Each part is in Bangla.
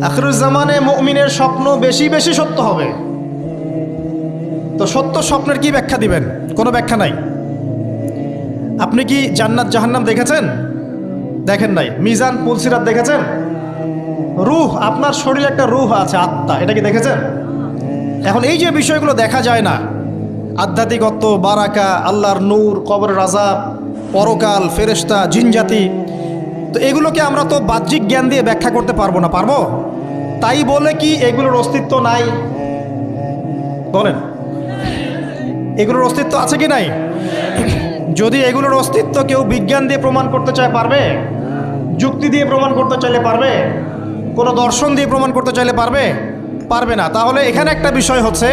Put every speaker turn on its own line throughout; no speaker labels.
আখিরুজ্জামানে মুমিনের স্বপ্ন বেশি বেশি সত্য হবে। তো সত্য স্বপ্নের কি ব্যাখ্যা দিবেন? কোনো ব্যাখ্যা নাই। আপনি কি জান্নাত জাহান্নাম দেখেছেন? দেখেন নাই। মিজান পুলসিরাত দেখেছেন? রূহ, আপনার শরীরে একটা রূহ আছে, আত্মা, এটা কি দেখেছেন? এখন এই যে বিষয়গুলো দেখা যায় না, আধ্যাত্মিকত্ব, বারাকা, আল্লাহর নূর, কবরের আযাব, পরকাল, ফেরেশতা, জিনজাতি, তো এগুলোকে আমরা তো বাহ্যিক জ্ঞান দিয়ে ব্যাখ্যা করতে পারবো না, পারবো? তাই বলে কি এগুলোর অস্তিত্ব নাই? বলেন, এগুলোর অস্তিত্ব আছে কি নাই? যদি এগুলোর অস্তিত্ব কেউ বিজ্ঞান দিয়ে প্রমাণ করতে চায়, পারবে? যুক্তি দিয়ে প্রমাণ করতে চাইলে পারবে? কোনো দর্শন দিয়ে প্রমাণ করতে চাইলে পারবে? পারবে না। তাহলে এখানে একটা বিষয় হচ্ছে,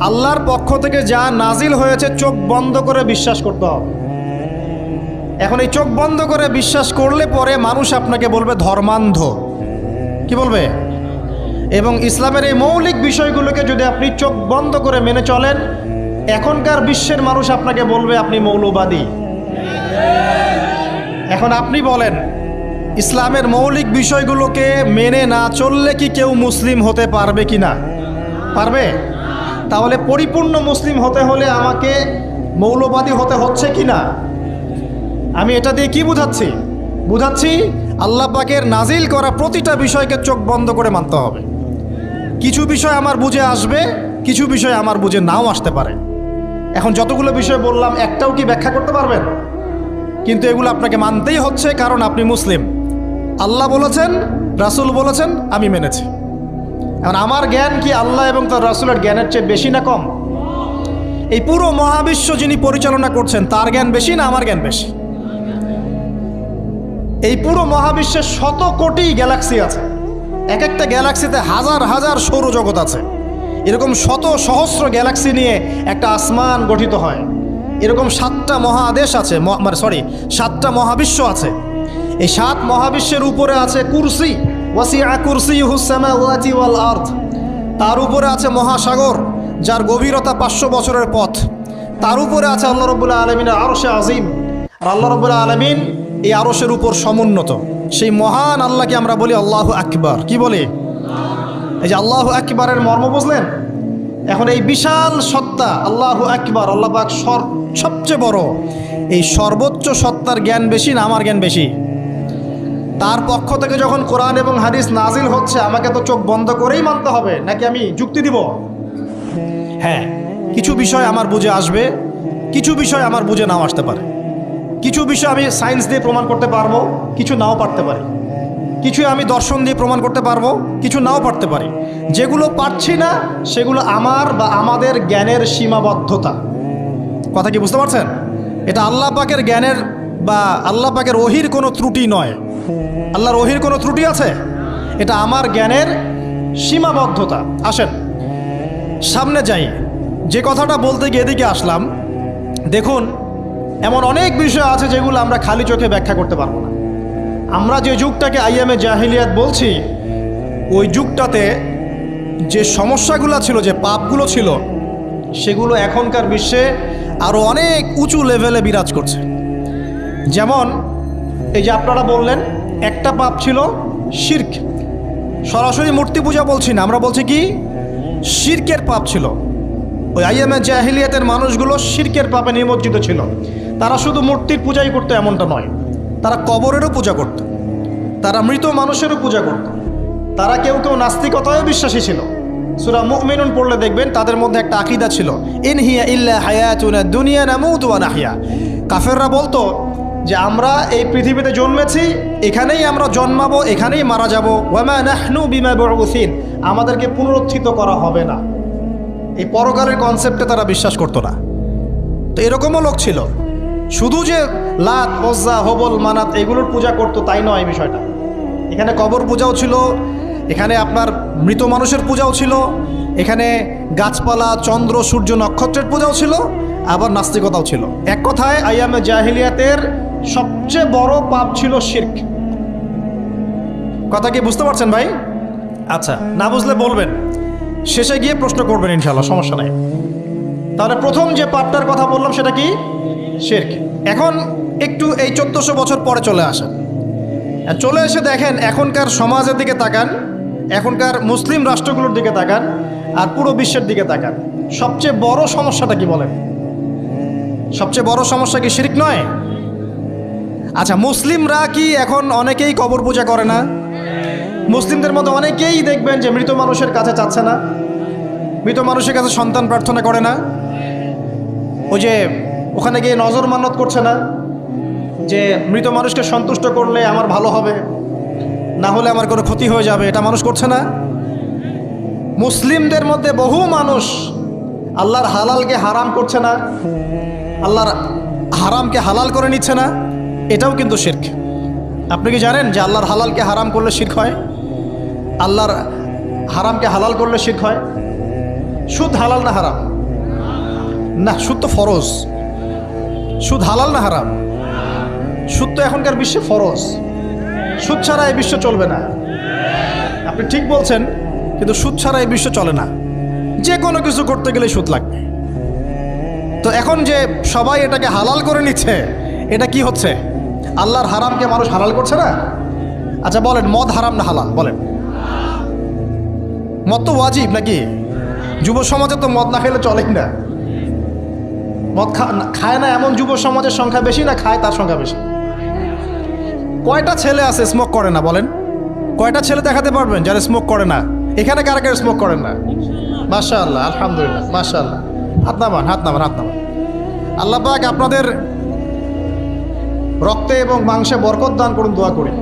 আল্লাহর পক্ষ থেকে যা নাজিল হয়েছে চোখ বন্ধ করে বিশ্বাস করতে হবে। এখন এই চোখ বন্ধ করে বিশ্বাস করলে পরে মানুষ আপনাকে বলবে ধর্মান্ধ, কি বলবে? এবং ইসলামের এই মৌলিক বিষয়গুলোকে যদি আপনি চোখ বন্ধ করে মেনে চলেন, এখনকার বিশ্বের মানুষ আপনাকে বলবে আপনি মৌলবাদী। এখন আপনি বলেন, ইসলামের মৌলিক বিষয়গুলোকে মেনে না চললে কি কেউ মুসলিম হতে পারবে কি না? পারবে? তাহলে পরিপূর্ণ মুসলিম হতে হলে আমাকে মৌলবাদী হতে হচ্ছে কি না? আমি এটা দিয়ে কি বুঝাচ্ছি? বুঝাচ্ছি আল্লাহ পাকের নাজিল করা প্রতিটা বিষয়কে চোখ বন্ধ করে মানতে হবে। কিছু বিষয় আমার বুঝে আসবে, কিছু বিষয় আমার বুঝে নাও আসতে পারে। এখন যতগুলো বিষয় বললাম, একটাও কি ব্যাখ্যা করতে পারবেন? কিন্তু এগুলো আপনাকে মানতেই হচ্ছে, কারণ আপনি মুসলিম। আল্লাহ বলেছেন, রাসূল বলেছেন, আমি মেনেছি। এখন আমার জ্ঞান কি আল্লাহ এবং তার রাসূলের জ্ঞানের চেয়ে বেশি না কম? এই পুরো মহাবিশ্ব যিনি পরিচালনা করছেন তার জ্ঞান বেশি না আমার জ্ঞান বেশি? এই পুরো মহাবিশ্বের শত কোটি গ্যালাক্সি আছে, এক একটা গ্যালাক্সিতে হাজার হাজার সৌরজগৎ আছে। এরকম শত সহস্র গ্যালাক্সি নিয়ে একটা আসমান গঠিত হয়। এরকম 7টা মহাদেশ আছে, সাতটা মহাবিশ্ব আছে। এই 7 মহাবিশ্বের উপরে আছে কুরসি, ওয়াসিআ কুরসিয়ুহুস সামাওয়াতি ওয়াল আরদ। তার উপরে আছে মহাসাগর, যার গভীরতা 500 বছরের পথ। তার উপরে আছে আল্লাহ রাব্বুল আলামিনের আরশে আজিম। আর আল্লাহ রাব্বুল আলামিন এই আরশের উপর সমুন্নত। সেই মহান আল্লাহকে আমরা বলি আল্লাহু আকবার। কি বলি? এই যে আল্লাহু আকবারের মর্ম বুঝলেন? এখন এই বিশাল সত্তা আল্লাহু আকবার, আল্লাহ পাক সবচেয়ে বড়, এই সর্বোচ্চ সত্তার জ্ঞান বেশি না আমার জ্ঞান বেশি? তার পক্ষ থেকে যখন কোরআন এবং হাদিস নাজিল হচ্ছে, আমাকে তো চোখ বন্ধ করেই মানতে হবে, নাকি আমি যুক্তি দিব? হ্যাঁ, কিছু বিষয় আমার বুঝে আসবে, কিছু বিষয় আমার বুঝে নাও আসতে পারে। কিছু বিষয় আমি সায়েন্স দিয়ে প্রমাণ করতে পারবো, কিছু নাও পারতে পারি। কিছু আমি দর্শন দিয়ে প্রমাণ করতে পারবো, কিছু নাও পারতে পারি। যেগুলো পারছি না সেগুলো আমার বা আমাদের জ্ঞানের সীমাবদ্ধতা। কথা কি বুঝতে পারছেন? এটা আল্লাহ পাকের জ্ঞানের বা আল্লাহ পাকের ওহির কোনো ত্রুটি নয়। আল্লাহর ওহির কোনো ত্রুটি আছে? এটা আমার জ্ঞানের সীমাবদ্ধতা। আসেন সামনে যাই। যে কথাটা বলতে গিয়ে এদিকে আসলাম, দেখুন এমন অনেক বিষয় আছে যেগুলো আমরা খালি চোখে ব্যাখ্যা করতে পারবো না। আমরা যে যুগটাকে আইয়ামে জাহিলিয়াত বলছি, ওই যুগটাতে যে সমস্যাগুলো ছিল, যে পাপগুলো ছিল, সেগুলো এখনকার বিশ্বে আরও অনেক উঁচু লেভেলে বিরাজ করছে। যেমন এই যে আপনারা বললেন, একটা পাপ ছিল শিরক। সরাসরি মূর্তি পূজা বলছি না, আমরা বলছি কি শিরকের পাপ ছিল। ওই আইয়ামে জাহিলিয়াতের মানুষগুলো শিরকের পাপে নিমজ্জিত ছিল। তারা শুধু মূর্তির পূজাই করতো এমনটা নয়, তারা কবরেরও পূজা করত, তারা মৃত মানুষেরও পূজা করত, তারা কেউ কেউ নাস্তিকতায়ও বিশ্বাসী ছিল। সূরা মুমিনুন পড়লে দেখবেন তাদের মধ্যে একটা আকীদা ছিল, ইন হিয়া ইল্লা হায়াতুনা দুনিয়া নামুতু ওয়া নাহয়া। কাফেররা বলতো যে আমরা এই পৃথিবীতে জন্মেছি, এখানেই আমরা জন্মাবো, এখানেই মারা যাব, ওয়া মা নাহনু বিমাবউসিন, আমাদেরকে পুনরুত্থিত করা হবে না। এই পরকালের কনসেপ্টে তারা বিশ্বাস করতো না। তো এরকমও লোক ছিল। শুধু যে লাত, ওজ্জা, হবল, মানাত এগুলোর পূজা করতো তাই নয় বিষয়টা। এখানে কবর পূজাও ছিল, এখানে আপনার মৃত মানুষের পূজাও ছিল, এখানে গাছপালা, চন্দ্র, সূর্য, নক্ষত্রের পূজাও ছিল, আবার নাস্তিকতাও ছিল। এক কথায় আইয়ামে জাহিলিয়াতের সবচেয়ে বড় পাপ ছিল শিরক। কথা কি বুঝতে পারছেন ভাই? আচ্ছা, না বুঝলে বলবেন, শেষে গিয়ে প্রশ্ন করবেন ইনশাআল্লাহ, সমস্যা নাই। তাহলে প্রথম যে পাপটার কথা বললাম সেটা কি? শিরক। এখন একটু এই 1400 বছর পরে চলে আসেন, চলে এসে দেখেন এখনকার সমাজের দিকে তাকান, এখনকার মুসলিম রাষ্ট্রগুলোর দিকে তাকান আর পুরো বিশ্বের দিকে তাকান, সবচেয়ে বড় সমস্যাটা কি বলেন? সবচেয়ে বড় সমস্যা কি শিরক নয়? আচ্ছা, মুসলিমরা কি এখন অনেকেই কবর পূজা করে না? মুসলিমদের মধ্যে অনেকেই দেখবেন যে মৃত মানুষের কাছে চাচ্ছে না, মৃত মানুষের কাছে সন্তান প্রার্থনা করে না, ওই যে ওখানে গিয়ে নজর মান্নত করছে না যে মৃত মানুষকে সন্তুষ্ট করলে আমার ভালো হবে, না হলে আমার কোনো ক্ষতি হয়ে যাবে, এটা মানুষ করছে না। মুসলিমদের মধ্যে বহু মানুষ আল্লাহর হালালকে হারাম করছে না, আল্লাহর হারামকে হালাল করে নিচ্ছে না, এটাও কিন্তু শিরক। আপনি কি জানেন যে আল্লাহর হালালকে হারাম করলে শিরক হয়? আল্লাহর হারামকে হালাল করলে শিরক হয়। সুদ হালাল না হারাম? না, সুদ তো ফরজ। সুদ হালাল না হারাম? সুদ তো এখনকার বিশ্বে ফরজ। সুদ ছাড়া এই বিশ্ব চলবে না। আপনি ঠিক বলছেন, কিন্তু সুদ ছাড়া এই বিশ্ব চলে না। যে কোনো কিছু করতে গেলে সুদ লাগবে। তো এখন যে সবাই এটাকে হালাল করে নিচ্ছে, এটা কি হচ্ছে? আল্লাহর হারামকে মানুষ হালাল করছে না। আচ্ছা বলেন, মদ হারাম না হালাল? বলেন। মদ তো ওয়াজিব নাকি? যুব সমাজে তো মদ না খেলে চলেই না। মদ খায় না এমন যুব সমাজের সংখ্যা বেশি, না খায় তার সংখ্যা বেশি? কয়টা ছেলে আছে স্মোক করে না? বলেন, কয়টা ছেলে দেখাতে পারবেন যারা স্মোক করে না? এখানে কারা কারা স্মোক করেন না? মাশাআল্লাহ, আলহামদুলিল্লাহ, মাশাআল্লাহ। হাত নামান, হাত নামান, হাত নামান। আল্লাহ পাক আপনাদের রক্তে এবং মাংসে বরকত দান করুন, দোয়া করি।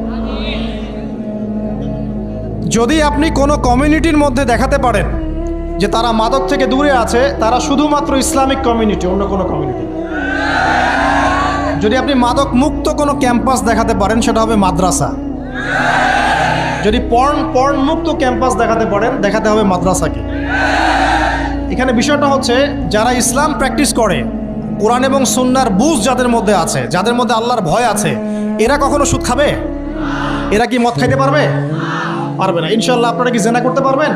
যদি আপনি কোনো কমিউনিটির মধ্যে দেখাতে পারেন যে তারা মাদক থেকে দূরে আছে, তারা শুধুমাত্র ইসলামিক কমিউনিটি, অন্য কোনো কমিউনিটি। যদি আপনি মাদক মুক্ত কোনো ক্যাম্পাস দেখাতে পারেন, সেটা হবে মাদ্রাসা। যদি পর্ন মুক্ত ক্যাম্পাস দেখাতে পারেন, দেখাতে হবে মাদ্রাসাকে। এখানে বিষয়টা হচ্ছে, যারা ইসলাম প্র্যাকটিস করে, কোরআন এবং সুন্নাহর বুঝ যাদের মধ্যে আছে, যাদের মধ্যে আল্লাহর ভয় আছে, এরা কখনো সুদ খাবে? এরা কি মদ খাইতে পারবে? পারবে না। ইনশাল্লাহ আপনারা কি জেনা করতে পারবেন?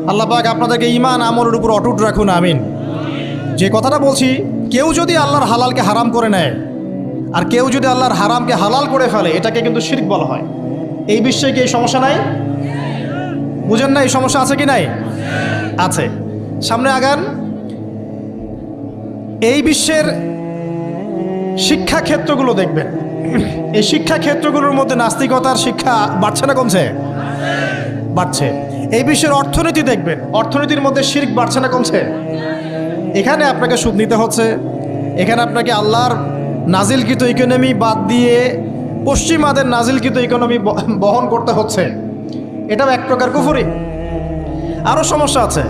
আল্লাহ পাক আপনাদেরকে ঈমান আমলের উপর অটুট রাখুন, আমিন। যে কথাটা বলছি, কেউ যদি আল্লাহর হালালকে হারাম করে নেয় আর কেউ যদি আল্লাহর হারামকে হালাল করে ফেলে, এটাকে কিন্তু শিরক বলা হয়। এই বিশ্বে কি এই সমস্যা নাই? বুঝেন না, এই সমস্যা আছে কি নাই? আছে। সামনে আগান। এই বিশ্বের শিক্ষা ক্ষেত্রগুলো দেখবেন, এই শিক্ষা ক্ষেত্রগুলোর মধ্যে নাস্তিকতার শিক্ষা বাড়ছে না কমছে? বাড়ছে। এই বিশ্বের অর্থনীতি দেখবেন, অর্থনীতির মধ্যে শিরক বাড়ছে না কমছে? এখানে আপনাকে সুদ নিতে হচ্ছে, এখানে আপনাকে আল্লাহর নাজিলকৃত ইকোনমি বাদ দিয়ে পশ্চিমাদের নাজিলকৃত ইকোনমি বহন করতে হচ্ছে। এটাও এক প্রকার কুফরি। আরও সমস্যা আছে।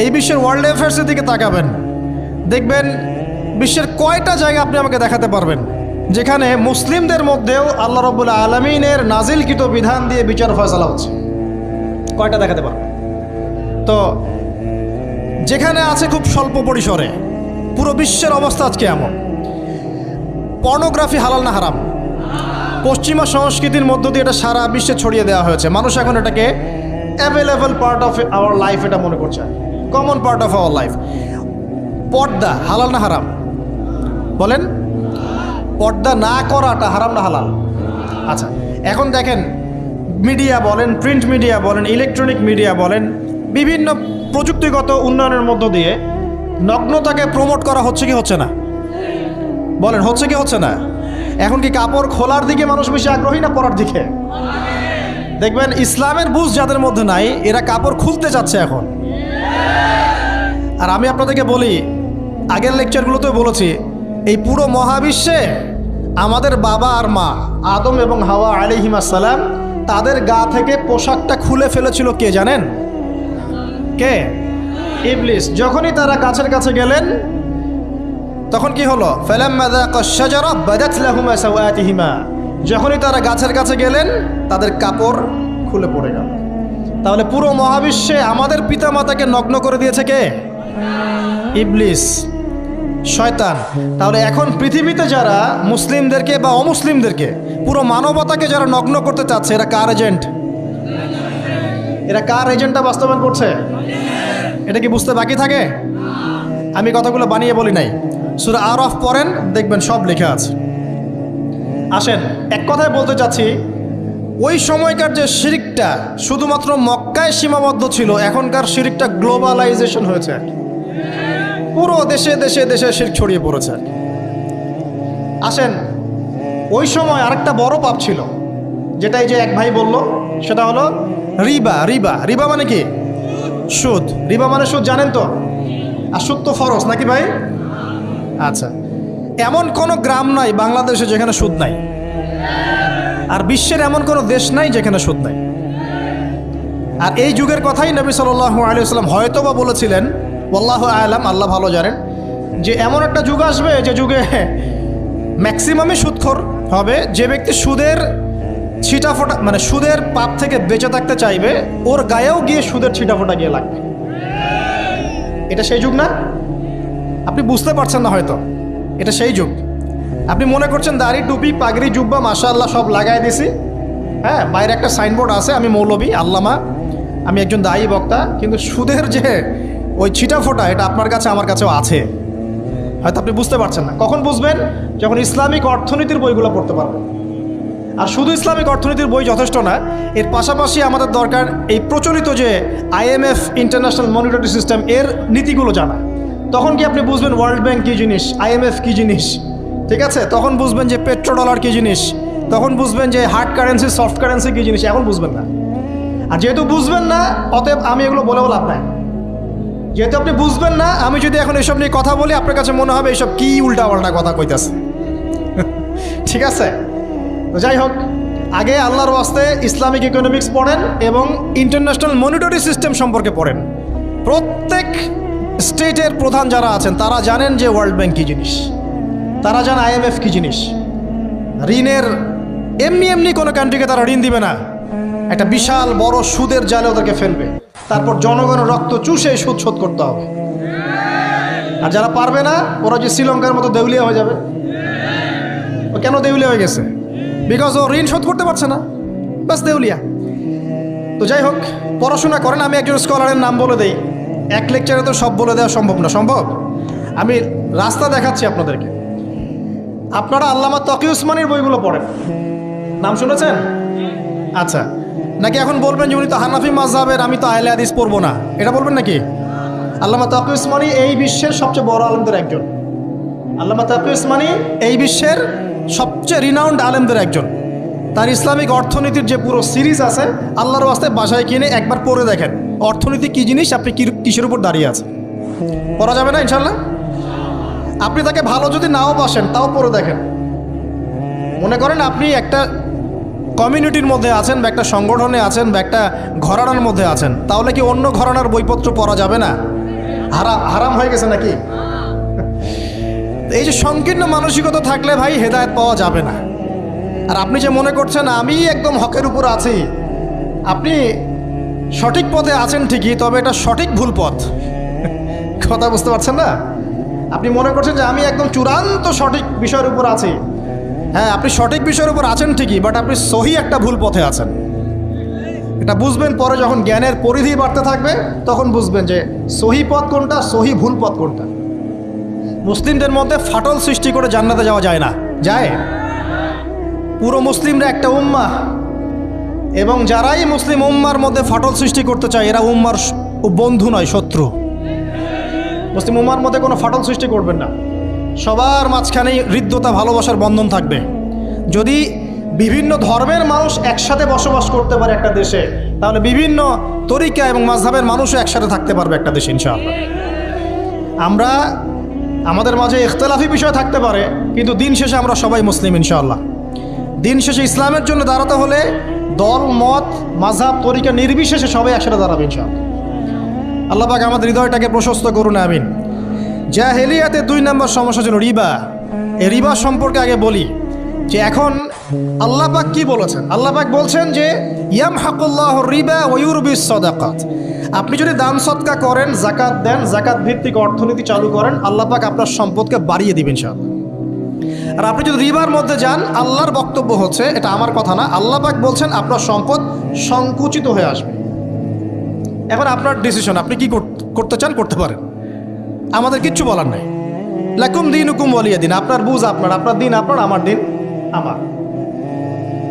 এই বিশ্বের ওয়ার্ল্ড অ্যাফেয়ার্সের দিকে তাকাবেন, দেখবেন বিশ্বের কয়টা জায়গা আপনি আমাকে দেখাতে পারবেন যেখানে মুসলিমদের মধ্যেও আল্লাহ রাব্বুল আলামিনের নাজিলকৃত বিধান দিয়ে বিচার ফয়সালা হচ্ছে? কয়টা দেখাতে পারবেন? তো যেখানে আছে খুব স্বল্প পরিসরে। পুরো বিশ্বের অবস্থা আজকে এমন। পর্নোগ্রাফি হালাল না হারাম? পশ্চিমা সংস্কৃতির মধ্য দিয়ে এটা সারা বিশ্বে ছড়িয়ে দেওয়া হয়েছে। মানুষ এখন এটাকে available part of our life এটা মনে করছে, common part of our life. পর্দা হালাল না হারাম? বলেন, পর্দা না করাটা হারাম না হালাল? আচ্ছা, এখন দেখেন, মিডিয়া বলেন, প্রিন্ট মিডিয়া বলেন, ইলেকট্রনিক মিডিয়া বলেন, বিভিন্ন প্রযুক্তিগত উন্নয়নের মধ্য দিয়ে নগ্নতাকে প্রমোট করা হচ্ছে কি হচ্ছে না? বলেন, হচ্ছে কি হচ্ছে না? এখন কি কাপড় খোলার দিকে মানুষ বেশি আগ্রহী না পরার দিকে? দেখবেন ইসলামের বুঝ যাদের মধ্যে নাই, এরা কাপড় খুলতে চাচ্ছে এখন। আর আমি আপনাদেরকে বলি, আগের লেকচারগুলোতেও বলেছি, এই পুরো মহাবিশ্বে আমাদের বাবা আর মা আদম এবং হাওয়া আলাইহিস সালাম, তাদের গা থেকে পোশাকটা খুলে ফেলেছিল কে জানেন? কে? ইবলিস। যখনই তারা গাছের কাছে গেলেন, তখন কি হলো? ফালাম্মা যাকাশ শাজারা বাদাত লাহুমা সাওয়াতিহিমা। যখনই তারা গাছের কাছে গেলেন, তাদের কাপড় খুলে পড়ে গেল। তাহলে পুরো মহাবিশ্বে আমাদের পিতামাতাকে নগ্ন করে দিয়েছে কে? ইবলিস, শয়তান। তাহলে এখন পৃথিবীতে যারা মুসলিমদেরকে বা অমুসলিমদেরকে, পুরো মানবতাকে যারা নগ্ন করতে চাচ্ছে, এরা কার এজেন্ট? এরা কার এজেন্টটা বাস্তবায়ন করছে? এটা কি বুঝতে বাকি থাকে? আমি কথাগুলো বানিয়ে বলি নাই। সূরা আরাফ পড়েন, দেখবেন সব লেখা আছে। আসেন, এক কথায় বলতে চাচ্ছি, ওই সময়কার যে শিরকটা শুধুমাত্র মক্কায় সীমাবদ্ধ ছিল, এখনকার শিরকটা গ্লোবালাইজেশন হয়েছে, পুরো দেশে দেশে দেশে শিরক ছড়িয়ে পড়েছে। আসেন, ওই সময় আরেকটা বড় পাপ ছিল, যেটা এই যে এক ভাই বলল, সেটা হলো রিবা। রিবা রিবা মানে কি? সুদ। রিবা মানে সুদ, জানেন তো? আর সুদ তো ফরজ, নাকি ভাই? আচ্ছা, এমন কোনো গ্রাম নাই বাংলাদেশে যেখানে সুদ নাই, আর বিশ্বের এমন কোনো দেশ নাই যেখানে সুদ নাই। আর এই যুগের কথাই নবী সাল্লাল্লাহু আলাইহি ওয়াসাল্লাম হয়তো বা বলেছিলেন, আল্লাহু আ'লাম, আল্লাহ ভালো জানেন, যে এমন একটা যুগ আসবে যে যুগে ম্যাক্সিমামই সুদখোর হবে। যে ব্যক্তি সুদের ছিটাফোটা মানে সুদের পাপ থেকে বেঁচে থাকতে চাইবে, ওর গায়েও গিয়ে সুদের ছিটাফোটা গিয়ে লাগবে। এটা সেই যুগ না? আপনি বুঝতে পারছেন না হয়তো, এটা সেই যুগ। আপনি মনে করছেন দাড়ি, টুপি, পাগড়ি, জুব্বা মাশাআল্লাহ সব লাগাই দিছি, হ্যাঁ, বাইরে একটা সাইনবোর্ড আছে, আমি মৌলবী, আল্লামা, আমি একজন দায়ী বক্তা, কিন্তু সুদের যে ওই ছিটাফোটা, এটা আপনার কাছে আমার কাছেও আছে। হয়তো আপনি বুঝতে পারছেন না। কখন বুঝবেন? যখন ইসলামিক অর্থনীতির বইগুলো পড়তে পারবেন। আর শুধু ইসলামিক অর্থনীতির বই যথেষ্ট না, এর পাশাপাশি আমাদের দরকার এই প্রচলিত যে IMF, ইন্টারন্যাশনাল মনিটারি সিস্টেম, এর নীতিগুলো জানা। তখন কি আপনি বুঝবেন ওয়ার্ল্ড ব্যাংক কী জিনিস, IMF কী জিনিস, ঠিক আছে? তখন বুঝবেন যে পেট্রো ডলার কী জিনিস, তখন বুঝবেন যে হার্ড কারেন্সি, সফট কারেন্সি কী জিনিস, এখন বুঝবেন না। আর যেহেতু বুঝবেন না, অতএব আমি এগুলো বলেও লাভ নাই। যেহেতু আপনি বুঝবেন না, আমি যদি এখন এসব নিয়ে কথা বলি, আপনার কাছে মনে হবে এইসব কী উল্টাপাল্টা কথা কইতেছে। ঠিক আছে? তো যাই হোক, আগে আল্লাহর ওয়াস্তে ইসলামিক ইকোনমিক্স পড়েন এবং ইন্টারন্যাশনাল মনিটারি সিস্টেম সম্পর্কে পড়েন। প্রত্যেক স্টেটের প্রধান যারা আছেন তারা জানেন যে ওয়ার্ল্ড ব্যাংক কী জিনিস, তারা জানে IMF কী জিনিস। ঋণের এমনি এমনি কোনো কান্ট্রিকে তারা ঋণ দিবে না, একটা বিশাল বড় সুদের জালে ওদেরকে ফেলবে, তারপর জনগণের রক্ত চুষে সুদ শোধ করতে হবে। আর যারা পারবে না, ওরা যে শ্রীলঙ্কার মতো দেউলিয়া হয়ে যাবে। ও কেন দেউলিয়া হয়ে গেছে? বিকজ ও ঋণ শোধ করতে পারছে না, বাস দেউলিয়া। তো যাই হোক, পড়াশোনা করেন। আমি একজন স্কলারের নাম বলে দেই, এক লেকচারে তো সব বলে দেওয়া সম্ভব না। সম্ভব? আমি রাস্তা দেখাচ্ছি আপনাদেরকে। আপনারা আল্লামা তকি উসমানীর বইগুলো পড়েন, নাম শুনেছেন? আচ্ছা, নাকি এখন বলবেন যে উনি তো হানাফি মাযহাবের, আমি তো আহলে হাদিস পড়বো না, এটা বলবেন নাকি? আল্লামা তকি উসমানী এই বিশ্বের সবচেয়ে বড় আলেমদের একজন। আল্লামা তকি উসমানী এই বিশ্বের সবচেয়ে রিনাউন্ড আলেমদের একজন। তার ইসলামিক অর্থনীতির যে পুরো সিরিজ আছে, আল্লাহর ওয়াস্তে বাসায় কিনে একবার পড়ে দেখেন অর্থনীতি কী জিনিস, আপনি কিসের উপর দাঁড়িয়ে আছেন। পড়া যাবে না ইনশাল্লাহ? আপনি তাকে ভালো যদি নাও বাসেন, তাও পড়ে দেখেন। মনে করেন আপনি একটা কমিউনিটির মধ্যে আছেন, বা একটা সংগঠনে আছেন, বা একটা ঘরানার মধ্যে আছেন, তাহলে কি অন্য ঘরানার বইপত্র পড়া যাবে না? হারাম হয়ে গেছে নাকি? এই যে সংকীর্ণ মানসিকতা থাকলে ভাই হেদায়েত পাওয়া যাবে না। আর আপনি যে মনে করছেন আমি একদম হকের উপর আছি, আপনি সঠিক পথে আছেন ঠিকই, তবে এটা সঠিক ভুল পথ। কথা বুঝতে পারছেন না? আপনি মনে করছেন যে আমি একদম চূড়ান্ত সঠিক বিষয়ের উপর আছি। হ্যাঁ, আপনি সঠিক বিষয়ের উপর আছেন ঠিকই, বাট আপনি সহি একটা ভুল পথে আছেন। এটা বুঝবেন পরে, যখন জ্ঞানের পরিধি বাড়তে থাকবে, তখন বুঝবেন যে সহি পথ কোনটা, সহি ভুল পথ কোনটা। মুসলিমদের মধ্যে ফাটল সৃষ্টি করে জান্নাতে যাওয়া যায় না। যায়? পুরো মুসলিমরা একটা উম্মাহ, এবং যারাই মুসলিম উম্মার মধ্যে ফাটল সৃষ্টি করতে চায়, এরা উম্মার বন্ধু নয়, শত্রু। মুসলিম উম্মার মধ্যে কোনো ফাটল সৃষ্টি করবেন না। সবার মাঝখানেই হৃদ্যতা, ভালোবাসার বন্ধন থাকবে। যদি বিভিন্ন ধর্মের মানুষ একসাথে বসবাস করতে পারে একটা দেশে, তাহলে বিভিন্ন তরিকা এবং মাযহাবের মানুষও একসাথে থাকতে পারবে একটা দেশে ইনশাআল্লাহ। আমরা আমাদের মাঝে ইখতিলাফি বিষয় থাকতে পারে, কিন্তু দিন শেষে আমরা সবাই মুসলিম ইনশাআল্লাহ। দিন শেষে ইসলামের জন্য দাঁড়াতে হলে দল, মত, মাযহাব, তরিকা নির্বিশেষে সবাই একসাথে দাঁড়াবে ইনশাআল্লাহ। আল্লাহ পাক আমাদের হৃদয়টাকে প্রশস্ত করুন, আমিন। জাহেলিয়াতে 2 নম্বর সমস্যা ছিল রিবা। এই রিবা সম্পর্কে আগে বলি যে এখন আল্লাহ পাক কি বলেছেন। আল্লাহ পাক বলছেন যে ইয়ামহাকুল্লাহু রিবা ওয়া ইউরবিস সাদাকাত। আপনি যদি দান সদকা করেন, যাকাত দেন, যাকাত ভিত্তিক অর্থনীতি চালু করেন, আল্লাহ পাক আপনার সম্পদকে বাড়িয়ে দিবেন ইনশাআল্লাহ। আর আপনি যদি রিবার মধ্যে যান, আল্লাহর বক্তব্য হচ্ছে, এটা আমার কথা না, আল্লাহ পাক বলছেন আপনার সম্পদ সংকুচিত হয়ে আসবে। এখন আপনার ডিসিশন, আপনি কি করতে চান করতে পারেন, আমাদের কিচ্ছু বলার নাই। লাকুম দীনুকুম ওয়ালিয়া দিন, আপনার বুঝ আপনার, আপনার দিন আপনার, আমার দিন আমার।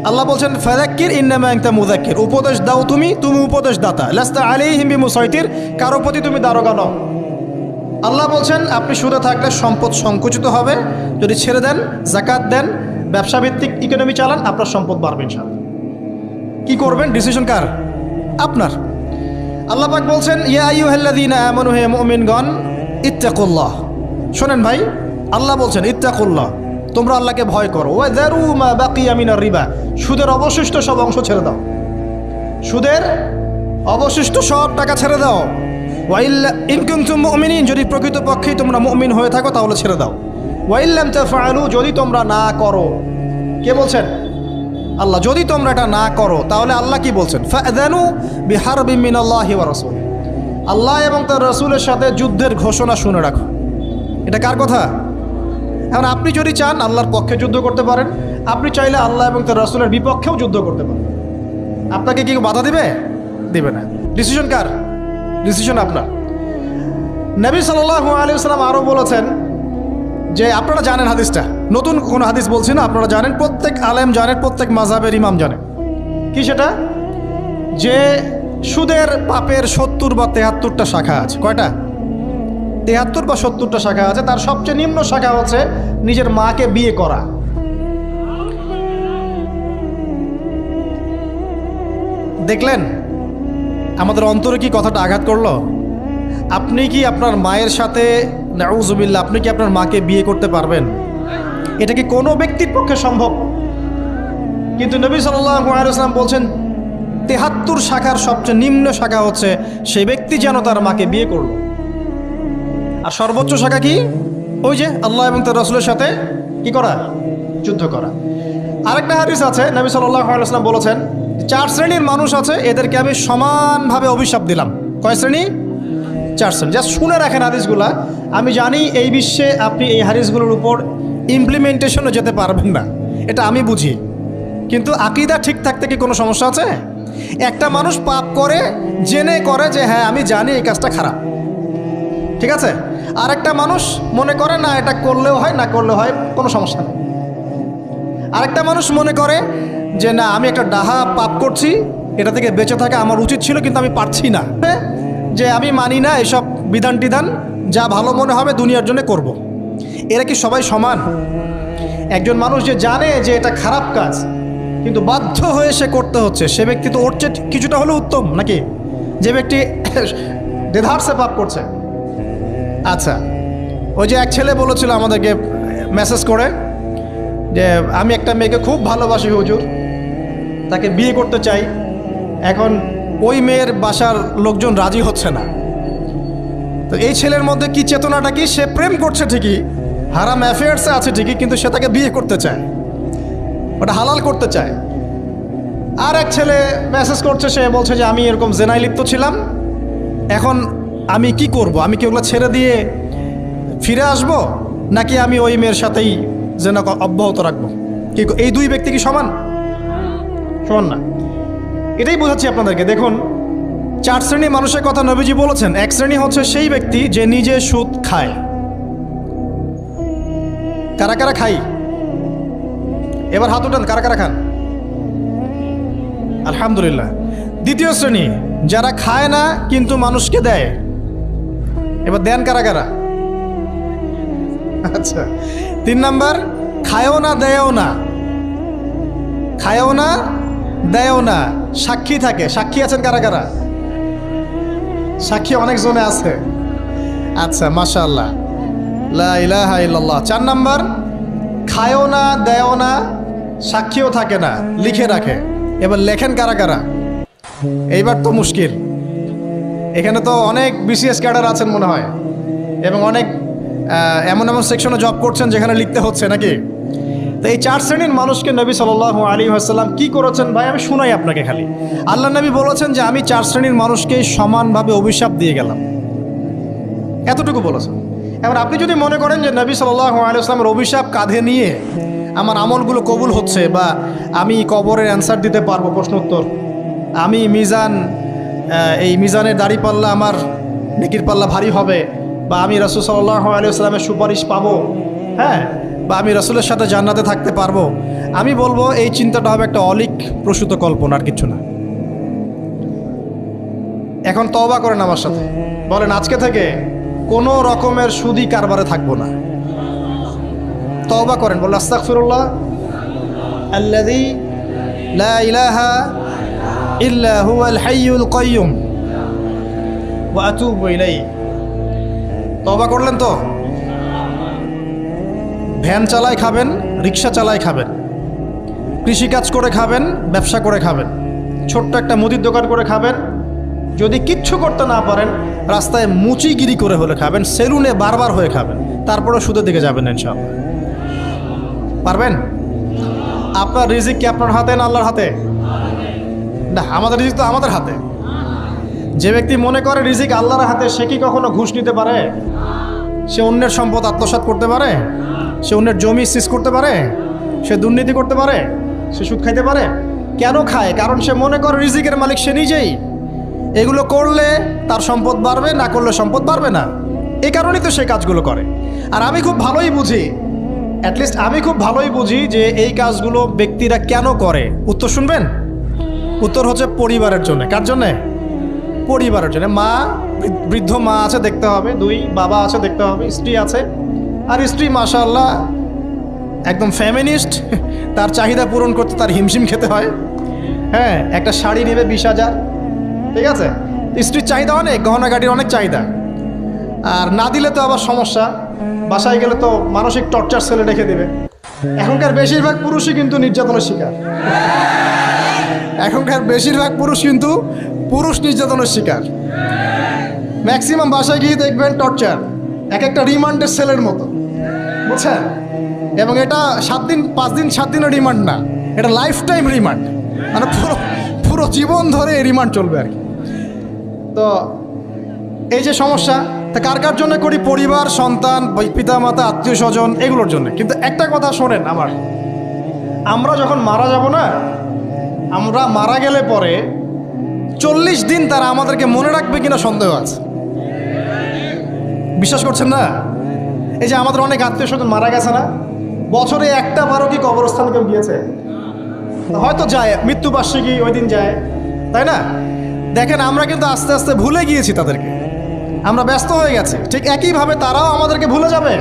আল্লাহ বলছেন ফাযাক্কির ইন্নামা আনতা মুযাক্কির, উপদেশ দাও তুমি উপদেশ দাতা, লাস্তা আলাইহিম বিমুসাইতির, কারো প্রতি তুমি দারোগা নও। আল্লাহ বলছেন আপনি সুদে থাকলে সম্পদ সংকুচিত হবে, যদি ছেড়ে দেন, যাকাত দেন, ব্যবসা ভিত্তিক ইকোনমি চালান, আপনার সম্পদ বাড়বে ইনশাআল্লাহ। কি করবেন ডিসিশন কার? আপনার। আল্লাহ পাক বলছেন ইয়া আইয়ুহাল্লাযীনা আমানু, হে মুমিনগণ, ইত্তাকুল্লাহ। শোনেন ভাই, আল্লাহ বলছেন ইত্তাকুল্লাহ, তোমরা আল্লাহকে ভয় করো। ওয়া যারু মা বাকিয়া মিনার রিবা, সুদের অবশিষ্ট সব অংশ ছেড়ে দাও, সুদের অবশিষ্ট সব টাকা ছেড়ে দাও। ওয়া ইল্লা ইন কুনতুম মুমিনিন, যদি প্রকৃতপক্ষেই তোমরা মুমিন হয়ে থাকো তাহলে ছেড়ে দাও। ওয়া ইল্লাম তাফআলু, যদি তোমরা না করো। কে বলছেন? আল্লাহ। যদি তোমরা এটা না করো তাহলে আল্লাহ কি বলছেন? ফাআযানু বিহারবিন মিনাল্লাহি ওয়া রাসূলিহি, আল্লাহ এবং তার রাসূলের সাথে যুদ্ধের ঘোষণা শুনে রাখো। এটা কার কথা? এখন আপনি যদি চান আল্লাহর পক্ষে যুদ্ধ করতে পারেন, আপনি চাইলে আল্লাহ এবং তার রাসূলের বিপক্ষেও যুদ্ধ করতে পারেন। আপনাকে কি বাধা দিবে? দিবে না। ডিসিশন কার? ডিসিশন আপনার। নবী সাল্লাল্লাহু আলাইহি ওয়াসাল্লাম আরও বলেছেন যে, আপনারা জানেন হাদিসটা, নতুন কোনো হাদিস বলছি না, আপনারা জানেন, প্রত্যেক আলেম জানেন, প্রত্যেক মাযহাবের ইমাম জানেন। কি সেটা? যে সুদের পাপের 70 বা 73টা শাখা আছে। কয়টা? 73 বা 70টা শাখা আছে। তার সবচেয়ে নিম্ন শাখা হচ্ছে নিজের মাকে বিয়ে করা। দেখলেন আমাদের অন্তরে কি কথাটা আঘাত করলো? আপনি কি আপনার মায়ের সাথে, নাউযুবিল্লাহ, আপনি কি আপনার মাকে বিয়ে করতে পারবেন? এটা কি কোনো ব্যক্তির পক্ষে সম্ভব? কিন্তু নবী সাল্লাল্লাহু আলাইহি ওয়াসাল্লাম বলছেন 73 শাখার সবচেয়ে নিম্ন শাখা হচ্ছে সেই ব্যক্তি যেন তার মাকে বিয়ে করলো। আর সর্বোচ্চ শাখা কি? ওই যে আল্লাহ এবং তার রাসূলের সাথে কি করা? যুদ্ধ করা। আরেকটা হাদিস আছে, নবী সাল্লাল্লাহু আলাইহি ওয়াসাল্লাম বলেছেন 4 শ্রেণীর মানুষ আছে, এদেরকে আমি সমানভাবে অভিশাপ দিলাম। কয় শ্রেণী? 4 শ্রেণী। জাস্ট শুনে রাখেন হাদিসগুলা। আমি জানি এই বিশ্বে আপনি এই হাদিসগুলোর উপর ইমপ্লিমেন্টেশনও যেতে পারবেন না, এটা আমি বুঝি, কিন্তু আকীদা ঠিক থাকতে কি কোনো সমস্যা আছে? একটা মানুষ পাপ করে, জেনে করে যে হ্যাঁ আমি জানি এই কাজটা খারাপ, ঠিক আছে। আর একটা মানুষ মনে করে না এটা করলেও হয়, না করলেও হয়, কোনো সমস্যা নেই। আরেকটা মানুষ মনে করে যে না আমি একটা ডাহা পাপ করছি, এটা থেকে বেঁচে থাকা আমার উচিত ছিল কিন্তু আমি পারছি না, যে আমি মানি না এসব বিধান টিধান, যা ভালো মনে হবে দুনিয়ার জন্য করব। এরা কি সবাই সমান? একজন মানুষ যে জানে যে এটা খারাপ কাজ কিন্তু বাধ্য হয়ে সে করতে হচ্ছে, সে ব্যক্তি তো ওর চেয়ে কিছুটা হলেও উত্তম নাকি যে ব্যক্তি দেধারসে পাপ করছে? আচ্ছা, ওই যে এক ছেলে বলেছিল আমাদেরকে মেসেজ করে যে আমি একটা মেয়েকে খুব ভালোবাসি হুজুর, তাকে বিয়ে করতে চাই, এখন ওই মেয়ের বাসার লোকজন রাজি হচ্ছে না। তো এই ছেলের মধ্যে কি চেতনাটা কি? সে প্রেম করছে ঠিকই, হারাম অ্যাফেয়ার্সে আছে ঠিকই, কিন্তু সে তাকে বিয়ে করতে চায়, ওটা হালাল করতে চায়। আর এক ছেলে মেসেজ করছে, সে বলছে যে আমি এরকম জেনায় লিপ্ত ছিলাম, এখন আমি কি করব? আমি কি ওগুলো ছেড়ে দিয়ে ফিরে আসব, নাকি আমি ওই মেয়ের সাথেই জেনা অব্যাহত রাখবো? কি এই দুই ব্যক্তি কি সমান? সমান না। এটাই বোঝাচ্ছি আপনাদেরকে। দেখুন 4 শ্রেণী মানুষের কথা নবীজি বলেছেন। এক শ্রেণী হচ্ছে সেই ব্যক্তি যে নিজে সুদ খায়। কারা কারা খাই? এবার হাত উঠান, কারা কারা খান? আলহামদুলিল্লাহ। দ্বিতীয় শ্রেণী যারা খায় না কিন্তু মানুষকে দেয়। এবার দেন কারা কারা? আচ্ছা। 3 নাম্বার, খায়ও না দেয়ও না, খায়ও না দেয়ও না, সাক্ষী থাকে। সাক্ষী আছেন কারা কারা? সাক্ষী অনেক জনে আছে। আচ্ছা, মাশাআল্লাহ, লা ইলাহা ইল্লাল্লাহ। 4 নাম্বার, খায়ও না দেয়ও না, সাক্ষীও থাকে না, লিখে রাখে। এবার লেখেন কারা কারা? এইবার তো মুশকিল। এখানে তো অনেক বিসিএস ক্যাডার আছেন মনে হয়, এবং অনেক এমন এমন সেকশনে জব করছেন যেখানে লিখতে হচ্ছে নাকি। তো এই 4 শ্রেণীর মানুষকে নবী সাল্লাল্লাহু আলাইহি ওয়াসাল্লাম কি করেছেন ভাই, আমি শোনাই আপনাকে খালি। আল্লাহ নবী বলেছেন যে আমি 4 শ্রেণীর মানুষকে সমানভাবে অভিশাপ দিয়ে গেলাম, এতটুকু বলেছেন। এবার আপনি যদি মনে করেন যে নবী সাল্লাল্লাহু আলাইহি ওয়াসাল্লামের অভিশাপ কাঁধে নিয়ে আমার আমলগুলো কবুল হচ্ছে, বা আমি কবরের অ্যান্সার দিতে পারবো, প্রশ্ন উত্তর, আমি এই মিজানের দাড়ি পাল্লা, আমার নেকির পাল্লা ভারী হবে, বা আমি রাসূল সাল্লাল্লাহু আলাইহি ওয়াসাল্লামের সুপারিশ পাবো, হ্যাঁ, বা আমি রাসূলের সাথে জান্নাতে থাকতে পারবো, আমি বলবো এই চিন্তাটা হবে একটা অলিক প্রসূত কল্পনা, আর কিছু না। এখন তওবা করেন আমার সাথে, বলেন আজকে থেকে কোনো রকমের সুদি কারবারে থাকবো না। তওবা করেন, বলেন আস্তাগফিরুল্লাহ আল্লাযী লা ইলাহা ইল্লা হুয়াল হাইয়ুল কাইয়্যুম ওয়া আতুবু ইলাইহি। তওবা করলেন তো? ভ্যান চালায় খাবেন, রিক্সা চালায় খাবেন, কৃষিকাজ করে খাবেন, ব্যবসা করে খাবেন, ছোট্ট একটা মুদির দোকান করে খাবেন, যদি কিচ্ছু করতে না পারেন রাস্তায় মুচিগিরি করে হলে খাবেন, সেলুনে বারবার হয়ে খাবেন, তারপরে সুদের দিকে যাবেন ইনশাআল্লাহ। পারবেন? আপনার রিজিক কি আপনার হাতে না আল্লাহর হাতে? না, আমাদের রিজিক তো আমাদের হাতে। যে ব্যক্তি মনে করে রিজিক আল্লাহর হাতে, সে কি কখনো ঘুষ নিতে পারে? সে অন্যের সম্পদ আত্মসাৎ করতে পারে? সে অন্যের জমি সিজ করতে পারে? সে দুর্নীতি করতে পারে? সে সুদ খাইতে পারে? কেন খায়? কারণ সে মনে করে রিজিকের মালিক সে নিজেই। এগুলো করলে তার সম্পদ বাড়বে, না করলে সম্পদ বাড়বে না। এই কারণেই তো সে কাজগুলো করে। আর আমি খুব ভালোই বুঝি, অ্যাটলিস্ট আমি খুব ভালোই বুঝি যে এই কাজগুলো ব্যক্তিরা কেন করে। উত্তর শুনবেন? উত্তর হচ্ছে পরিবারের জন্য। কার জন্যে? পরিবারের জন্য। মা, বৃদ্ধ মা আছে দেখতে হবে, দুই বাবা আছে দেখতে হবে, স্ত্রী আছে। আর স্ত্রী মাশাআল্লাহ একদম ফেমিনিস্ট, তার চাহিদা পূরণ করতে তার হিমশিম খেতে হয়। হ্যাঁ, একটা শাড়ি নেবে 20,000, ঠিক আছে? স্ত্রীর চাহিদা অনেক, গহনা গাড়ির অনেক চাহিদা। আর না দিলে তো আবার সমস্যা, বাসায় গেলে তো মানসিক টর্চার সেলে রেখে দেবে। এখনকার বেশিরভাগ পুরুষই কিন্তু নির্যাতনের শিকার। এখনকার বেশিরভাগ পুরুষ কিন্তু পুরুষ নির্যাতনের শিকার। ম্যাক্সিমাম বাসায় গিয়ে দেখবেন টর্চার, এক একটা রিমান্ডের সেলের মতো, বুঝছেন? এবং এটা 7 দিন 5 দিন 7 দিনের রিমান্ড না, এটা লাইফ টাইম রিমান্ড, মানে পুরো জীবন ধরে এই রিমান্ড চলবে আর কি। তো এই যে সমস্যা, তা কার কার জন্য করি? পরিবার, সন্তান, পিতা মাতা, আত্মীয় স্বজন, এগুলোর জন্য। কিন্তু একটা কথা শোনেন আমার, আমরা যখন মারা যাব না, আমরা মারা গেলে পরে 40 দিন তারা আমাদেরকে মনে রাখবে কিনা সন্দেহ আছে। বিশ্বাস করছেন না? এই যে আমাদের অনেক আত্মীয় স্বজন মারা গেছে না, বছরে একটা বারো কি কবরস্থানে কেউ গিয়েছে? হয়তো যায়, মৃত্যুবার্ষিকী ওই দিন যায়, তাই না? দেখেন আমরা কিন্তু আস্তে আস্তে ভুলে গিয়েছি তাদেরকে, আমরা ব্যস্ত হয়ে গেছি। ঠিক একইভাবে তারাও আমাদেরকে ভুলে যাবে।